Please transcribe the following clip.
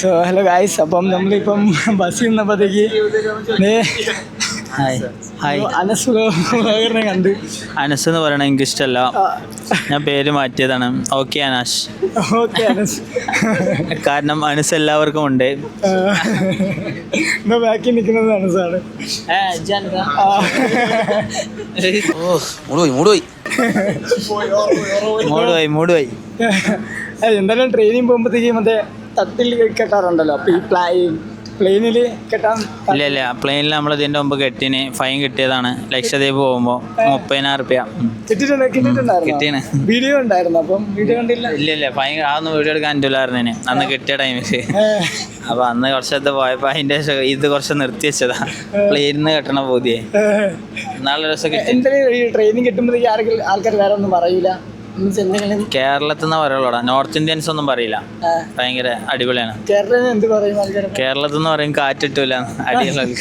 So hello guys, അപ്പം നമ്മളിപ്പം ബസ്സിൽ നിന്നപ്പോഴത്തേക്ക് അനസുഖകരണം കണ്ട്. അനസ് എന്ന് പറയണ എനിക്ക് ഇഷ്ടമല്ല, ഞാൻ പേര് മാറ്റിയതാണ്. ഓക്കെ അനാഷ്. ഓക്കെ അനസ്. കാരണം അനസ് എല്ലാവർക്കും ഉണ്ട്. ബാക്കി നിൽക്കുന്നത് അനസാണ്. മൂടുപോയി. എന്തായാലും ട്രെയിനിങ് പോകുമ്പോഴത്തേക്ക് മറ്റേ തട്ടിൽ കെട്ടാറുണ്ടല്ലോ, അപ്പൊ ഈ പ്ലെയിനിൽ കെട്ടാൻ ഇല്ല പ്ലെയിനിൽ നമ്മൾ ഇതിന്റെ മുമ്പ് കെട്ടിന് ഫൈൻ കിട്ടിയതാണ്. ലക്ഷദ്വീപ് പോകുമ്പോ 30,000 കിട്ടിയാണ്. വീഡിയോ ഉണ്ടായിരുന്നു, അപ്പം വീഡിയോ കണ്ടില്ല. ഇല്ല ഫൈൻ അതൊന്നും വീഡിയോ എടുക്കാൻ പറ്റില്ലായിരുന്നു അന്ന് കിട്ടിയ ടൈമില്. അപ്പൊ അന്ന് കുറച്ചത് പോയപ്പോ അതിന്റെ ഇത് കുറച്ച് നിർത്തി വെച്ചതാ. പ്ലെയിനിൽ നിന്ന് കെട്ടണ പോതിയെ നാളെ ദിവസം എന്തായാലും ഈ ട്രെയിനിങ് കിട്ടുമ്പോഴത്തേക്ക് ആൾക്കാർ വേറെ ഒന്നും പറയൂല. കേരളത്തിൽ നിന്ന് പറയുള്ളൂടാ, നോർത്ത് ഇന്ത്യൻസ് ഒന്നും പറയില്ല. ഭയങ്കര അടിപൊളിയാണ്. കേരളത്തിൽ എന്ത് പറയും ആൾക്കാർ? കേരളത്തിൽ നിന്ന് പറയും കാറ്റിട്ടൂല, അടിപൊളി.